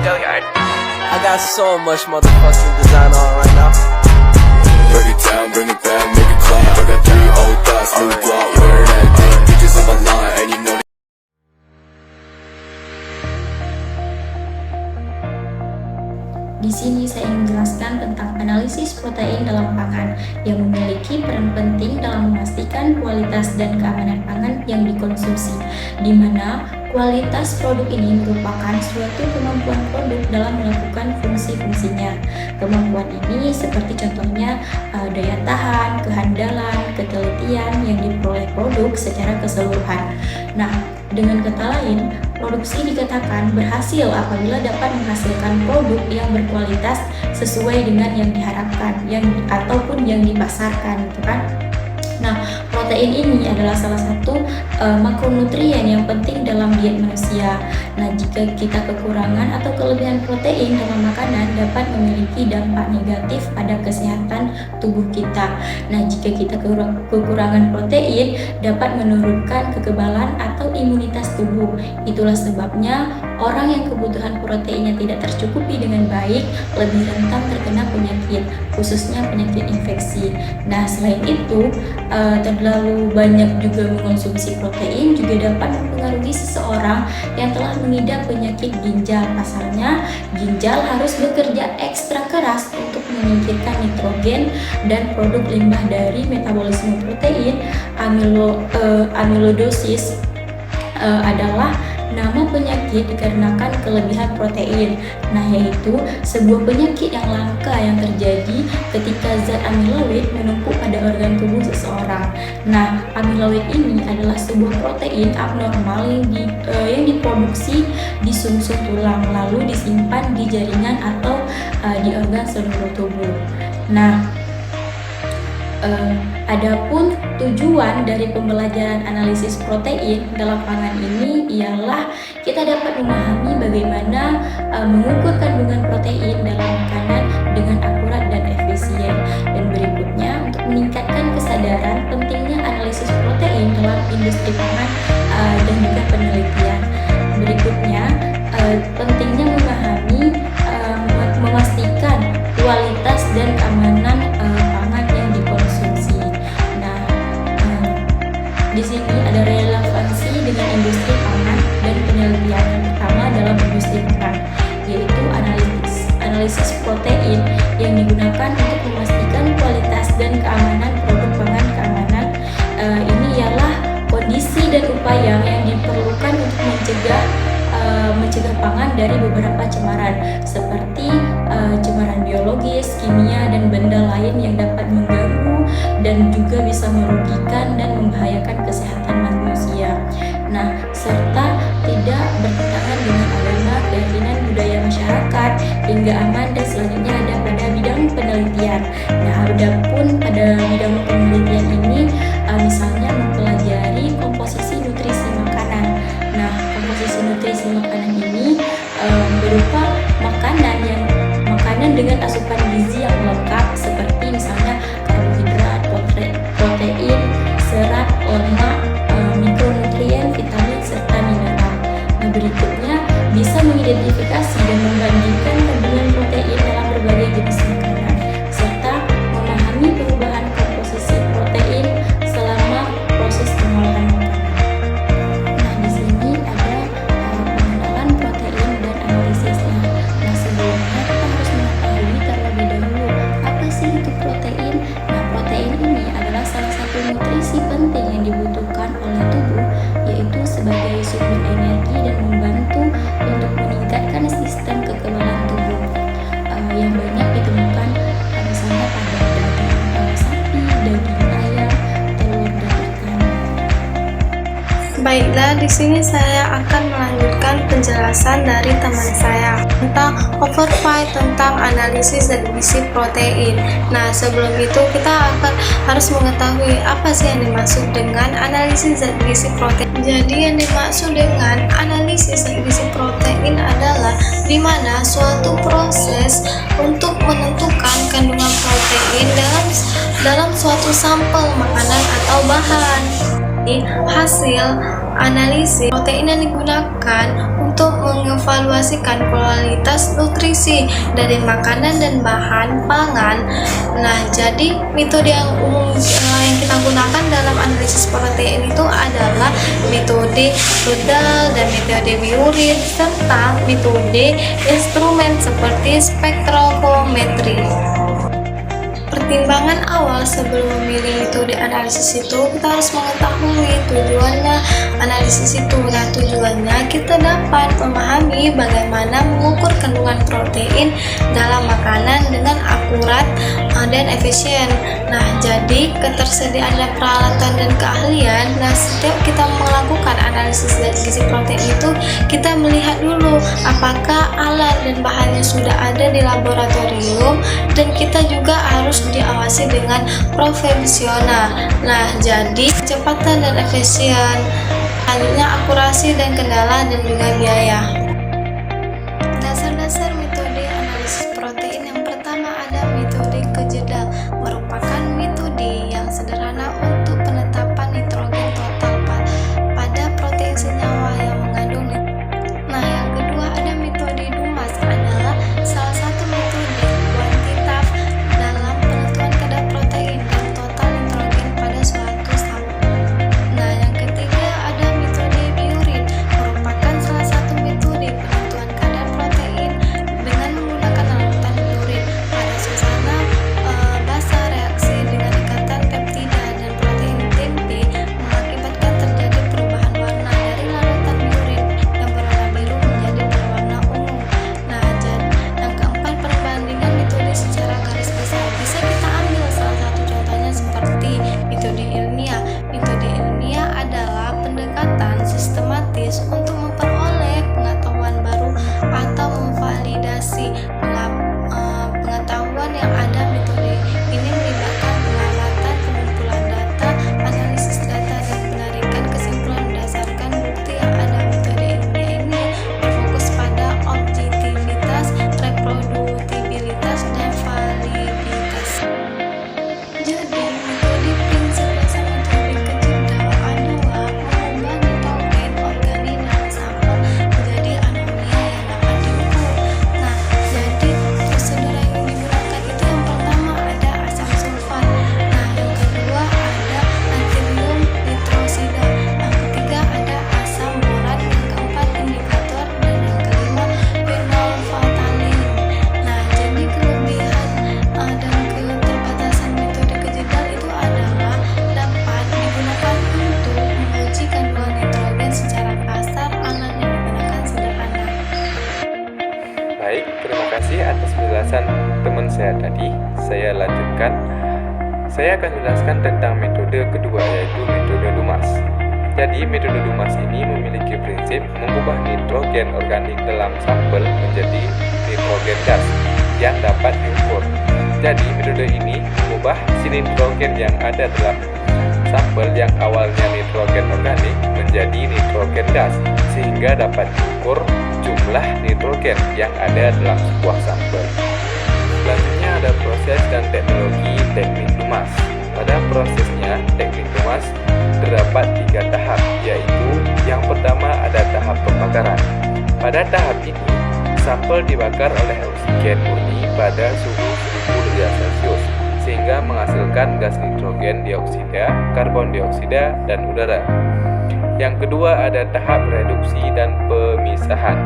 I got so much motherfucking design on right now. Break it down, bring it back, make it clap. I got 3 old thoughts, new block, where that thing. Bitches on my line, and you know. Di sini saya ingin menjelaskan tentang analisis protein dalam pangan yang memiliki peran penting dalam memastikan kualitas dan keamanan pangan yang dikonsumsi, di mana kualitas produk ini merupakan suatu kemampuan produk dalam melakukan fungsi-fungsinya. Kemampuan ini seperti contohnya daya tahan, kehandalan, ketelitian yang diperoleh produk secara keseluruhan. Nah, dengan kata lain, produksi dikatakan berhasil apabila dapat menghasilkan produk yang berkualitas sesuai dengan yang diharapkan, ataupun yang dipasarkan, gitu kan? Nah, protein ini adalah salah satu makronutrien yang penting dalam diet manusia. Nah, jika kita kekurangan atau kelebihan protein dalam makanan dapat memiliki dampak negatif pada kesehatan tubuh kita. Nah, jika kita kekurangan protein dapat menurunkan kekebalan atau imunitas tubuh. Itulah sebabnya orang yang kebutuhan proteinnya tidak tercukupi dengan baik lebih rentan terkena penyakit, khususnya penyakit infeksi. Nah, selain itu, terlalu banyak juga mengonsumsi protein juga dapat mempengaruhi seseorang yang telah mengidap penyakit ginjal. Pasalnya, ginjal harus bekerja ekstra keras untuk menyingkirkan nitrogen dan produk limbah dari metabolisme protein. Amiloidosis adalah nama penyakit dikarenakan kelebihan protein. Nah, yaitu sebuah penyakit yang langka yang terjadi ketika zat amiloid menumpuk pada organ tubuh seseorang. Nah, amiloid ini adalah sebuah protein abnormal yang diproduksi di sumsum tulang lalu disimpan di jaringan atau di organ seluruh tubuh. Nah, adapun tujuan dari pembelajaran analisis protein dalam pangan ini ialah kita dapat memahami bagaimana mengukur kandungan protein dalam makanan dengan akurat dan efisien. Dan berikutnya, untuk meningkatkan kesadaran pentingnya analisis protein dalam industri pangan dan juga penelitian. Berikutnya, pentingnya memahami, memastikan kualitas dan keamanan pangan yang dikonsumsi. Nah, di sini ada relevansi dengan industri pangan dan penelitian. Yang pertama dalam industri pangan, yaitu analisis protein yang digunakan untuk memastikan kualitas dan keamanan produk pangan. Ini ialah kondisi dan upaya yang diperlukan untuk mencegah pangan dari beberapa cemaran seperti cemaran biologis, kimia, dan benda lain yang dapat mengganggu dan juga bisa merugikan dan membahayakan kesehatan manusia. Nah, serta tidak bertentangan dengan agama, keyakinan, budaya masyarakat, hingga aman. Dan selanjutnya ada pada bidang penelitian. Nah, adapun pada bidang penelitian ini misalnya mempelajari komposisi nutrisi makanan. Nah, komposisi nutrisi makanan ini berupa makanan dengan asupan gizi yang lengkap seperti misalnya karbohidrat, protein, serat, lemak, mikronutrien, vitamin, serta mineral. Nah, berikutnya bisa mengidentifikasi dan membandingkan kandungan protein dalam berbagai jenis makanan serta memahami perubahan komposisi protein selama proses pengolahan makanan. Nah, di sini ada pengenalan protein dan analisisnya. Nah, sebelumnya kita harus mengetahui terlebih dahulu apa sih itu protein. Nah, protein ini adalah salah satu nutrisi penting yang dibutuhkan oleh tubuh, yaitu sebagai sumber energi dan membantu untuk meningkatkan sistem kekebalan tubuh yang banyak ditemukan misalnya pada daging sapi, daging ayam, telur, dan ikan. Baiklah, di sini saya akan melanjutkan penjelasan dari teman saya tentang overview tentang analisis zat gizi protein. Nah, sebelum itu kita harus mengetahui apa sih yang dimaksud dengan analisis zat gizi protein. Jadi yang dimaksud dengan analisis zat gizi protein adalah di mana suatu proses untuk menentukan kandungan protein dalam suatu sampel makanan atau bahan. hasil analisis protein yang digunakan untuk mengevaluasikan kualitas nutrisi dari makanan dan bahan pangan. Nah, jadi metode yang umum yang kita gunakan dalam analisis protein itu adalah metode rudal dan metode biuret serta metode instrumen seperti spektrometri. Pertimbangan awal sebelum memilih metode analisis itu, kita harus mengetahui tujuannya analisis itu. Nah, tujuannya kita dapat memahami bagaimana mengukur kandungan protein dalam makanan dengan akurat dan efisien. Nah, jadi ketersediaan peralatan dan keahlian. Nah, setiap kita melakukan analisis dari gizi protein itu, kita melihat dulu apakah alat dan bahannya sudah ada di laboratorium, dan kita juga harus diawasi dengan profesional. Nah, jadi kecepatan dan efisien, selanjutnya akurasi dan kendala dan juga biaya. Dasar-dasar metode analisis protein yang pertama ada metode kejedal, merupakan metode yang sederhana untuk penetapan nitrogen total pada protein senyawa yang mengandung nitrogen. Nah, yang kedua ada metode Dumas, adalah salah satu metode kuantitatif dalam penentuan kadar protein dan total nitrogen pada suatu sampel. Nah, yang ketiga ada metode biuret, merupakan salah satu metode penentuan kadar protein dengan menggunakan larutan biuret pada suasana basah. Reaksi dengan ikatan peptida dan protein tempe mengakibatkan terjadi perubahan warna dari larutan biuret yang berwarna biru menjadi berwarna ungu. Nah, yang keempat perbandingan metode secara garis besar. Bisa kita ambil salah satu contohnya seperti metode ilmiah. Metode ilmiah adalah pendekatan sistematis untuk memperoleh pengetahuan baru atau memvalidasi pengetahuan yang ada. Metode ini melibatkan pengamatan, pengumpulan data, analisis data, dan penarikan kesimpulan berdasarkan bukti yang ada. Metode ilmiah ini berfokus pada objektivitas, reproduktibilitas, dan validitas. Jadi, metode prinsip dasar metode kejedal adalah mengubah nitrogen organik dalam sampel menjadi anomia yang dapat diukur. Nah, jadi prosedur yang digunakan itu yang pertama ada asam sulfat. Nah, yang kedua ada natrium nitrosida. Yang ketiga ada asam borat. Yang keempat indikator, dan yang kelima fenolphthalein. Nah, jadi kelebihan dan keterbatasan metode kejedal itu adalah dapat digunakan untuk menguji kandungan nitrogen secara kasar, alat yang digunakan sederhana. Baik, terima kasih atas penjelasan teman saya tadi. Saya lanjutkan. Saya akan menjelaskan tentang metode kedua, yaitu metode Dumas. Jadi, metode Dumas ini memiliki prinsip mengubah nitrogen organik dalam sampel menjadi nitrogen gas yang dapat diukur. Jadi, metode ini mengubah si nitrogen yang ada dalam sampel yang awalnya nitrogen organik menjadi nitrogen gas, sehingga dapat diukur jumlah nitrogen yang ada dalam sebuah sampel. Selanjutnya ada proses dan teknologi teknik Dumas. Pada prosesnya, teknik Dumas terdapat 3 tahap, yaitu yang pertama ada tahap pembakaran. Pada tahap ini, sampel dibakar oleh oksigen murni pada suhu 1000 derajat Celcius, sehingga menghasilkan gas nitrogen dioksida, karbon dioksida, dan udara. Yang kedua ada tahap reduksi dan pemisahan.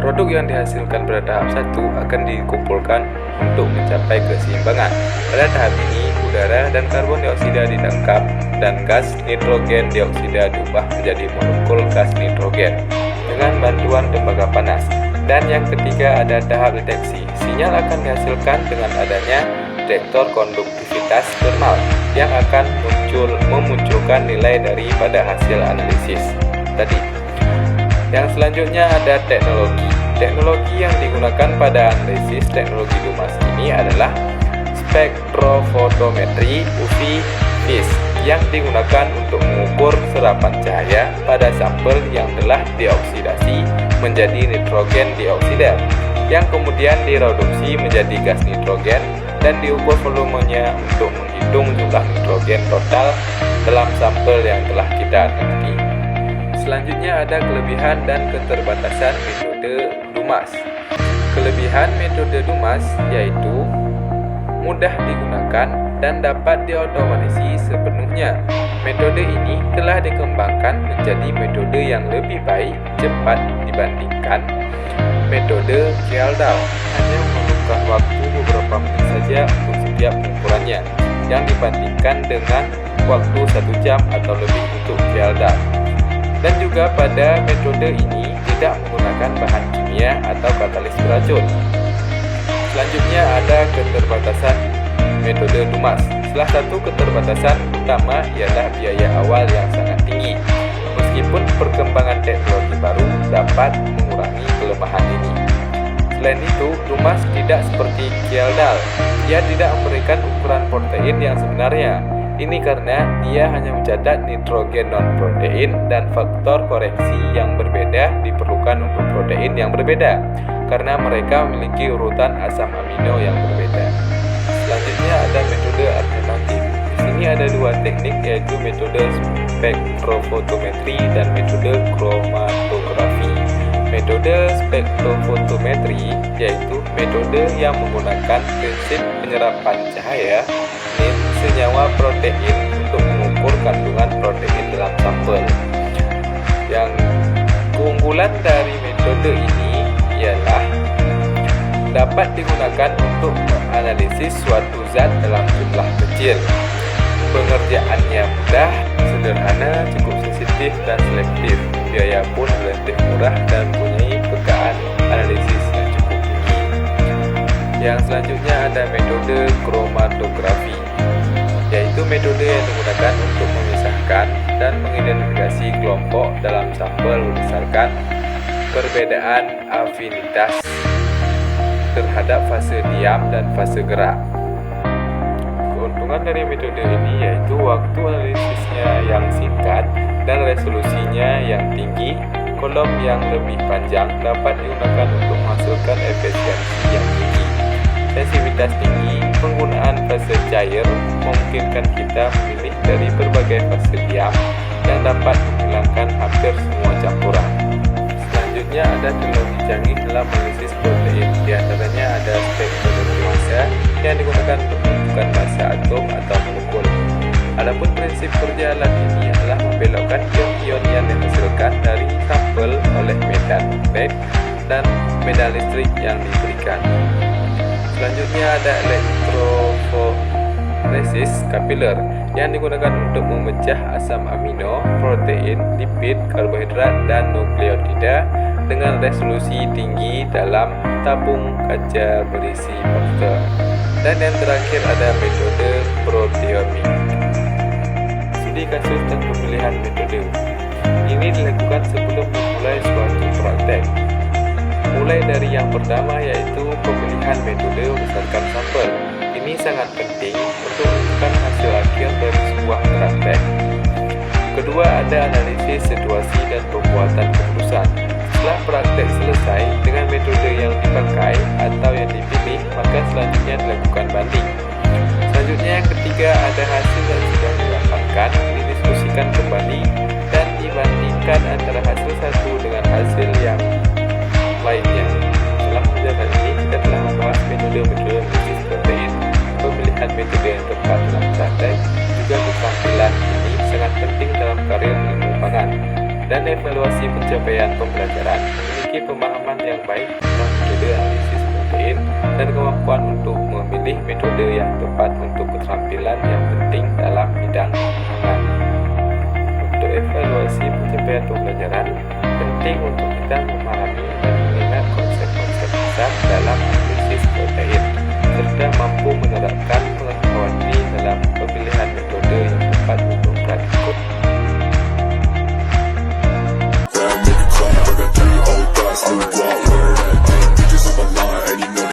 Produk yang dihasilkan pada tahap 1 akan dikumpulkan untuk mencapai keseimbangan. Pada tahap ini, udara dan karbon dioksida ditangkap dan gas nitrogen dioksida diubah menjadi molekul gas nitrogen dengan bantuan tembaga panas. Dan yang ketiga ada tahap deteksi. Sinyal akan dihasilkan dengan adanya detektor konduktivitas thermal yang akan memunculkan nilai daripada hasil analisis tadi. Yang selanjutnya ada teknologi. Teknologi yang digunakan pada analisis teknologi Dumas ini adalah spektrofotometri UV-Vis yang digunakan untuk mengukur serapan cahaya pada sampel yang telah dioksidasi menjadi nitrogen dioksida, yang kemudian direduksi menjadi gas nitrogen dan diukur volumenya untuk menghitung jumlah nitrogen total dalam sampel yang telah kita teliti. Selanjutnya ada kelebihan dan keterbatasan metode Dumas. Kelebihan metode Dumas yaitu mudah digunakan dan dapat diotomatisasi sepenuhnya. Metode ini telah dikembangkan menjadi metode yang lebih baik, cepat dibandingkan metode Kjeldahl. Hanya memerlukan waktu beberapa menit saja untuk setiap pengukurannya, yang dibandingkan dengan waktu 1 jam atau lebih untuk Kjeldahl. Dan juga pada metode ini tidak menggunakan bahan kimia atau katalis beracun. Selanjutnya ada keterbatasan metode Dumas. Salah satu keterbatasan utama ialah biaya awal yang sangat tinggi. Meskipun perkembangan teknologi baru dapat mengurangi kelemahan ini. Selain itu, Dumas tidak seperti Kjeldahl. Dia tidak memberikan ukuran protein yang sebenarnya. Ini karena dia hanya mencatat nitrogen non-protein dan faktor koreksi yang berbeda diperlukan untuk protein yang berbeda, karena mereka memiliki urutan asam amino yang berbeda. Selanjutnya ada metode alternatif. Di sini ada 2 teknik, yaitu metode spektrofotometri dan metode kromatografi. Metode spektrofotometri yaitu metode yang menggunakan prinsip penyerapan cahaya senyawa protein untuk mengukur kandungan protein dalam sampel. Yang keunggulan dari metode ini ialah dapat digunakan untuk menganalisis suatu zat dalam jumlah kecil. Pengerjaannya mudah, sederhana, cukup sensitif dan selektif. Biaya pun relatif murah dan mempunyai pekaan analisis yang cukup tinggi. Yang selanjutnya ada metode kromatografi, yaitu metode yang digunakan untuk memisahkan dan mengidentifikasi kelompok dalam sampel berdasarkan perbedaan afinitas terhadap fase diam dan fase gerak. Keuntungan dari metode ini yaitu waktu analisisnya yang singkat dan resolusinya yang tinggi. Kolom yang lebih panjang dapat digunakan untuk menghasilkan efisiensi yang tinggi. Sensitivitas tinggi, penggunaan fase cair memungkinkan kita memilih dari berbagai fase diam yang dapat menghilangkan hampir semua campuran. Selanjutnya ada teknologi canggih dalam analisis protein. Di antaranya ada spektrometri massa yang digunakan untuk menentukan massa atom atau molekul. Adapun prinsip kerja alat ini adalah membelokkan ion-ion yang dihasilkan dari sampel oleh medan magnet dan medan listrik yang diberikan. Selanjutnya ada elektroforesis kapiler yang digunakan untuk memecah asam amino, protein, lipid, karbohidrat, dan nukleotida dengan resolusi tinggi dalam tabung kaca berisi poster. Dan yang terakhir ada metode proteomic. Studi kasus dan pemilihan metode. Ini dilakukan sebelum memulai suatu praktek. Mulai dari yang pertama yaitu pemilihan metode berdasarkan sampel. Ini sangat penting untuk menentukan hasil akhir dari sebuah praktek. Kedua ada analisis situasi dan pembuatan keputusan. Setelah praktek selesai dengan metode yang dipakai atau yang dipilih, maka selanjutnya dilakukan banding. Selanjutnya yang ketiga ada hasil yang sudah didapatkan, didiskusikan kembali dan dibandingkan antara hasil satu dengan hasil yang lainnya. Dalam pelajaran ini kita telah membahas metode-metode analisis protein, pemilihan metode yang tepat dalam praktek, juga keterampilan ini sangat penting dalam karir ilmu pangan, dan evaluasi pencapaian pembelajaran, memiliki pemahaman yang baik tentang metode analisis protein dan kemampuan untuk memilih metode yang tepat untuk keterampilan yang penting dalam bidang pangan. Untuk evaluasi pencapaian pembelajaran, penting untuk kita memahami dan mengingat konsep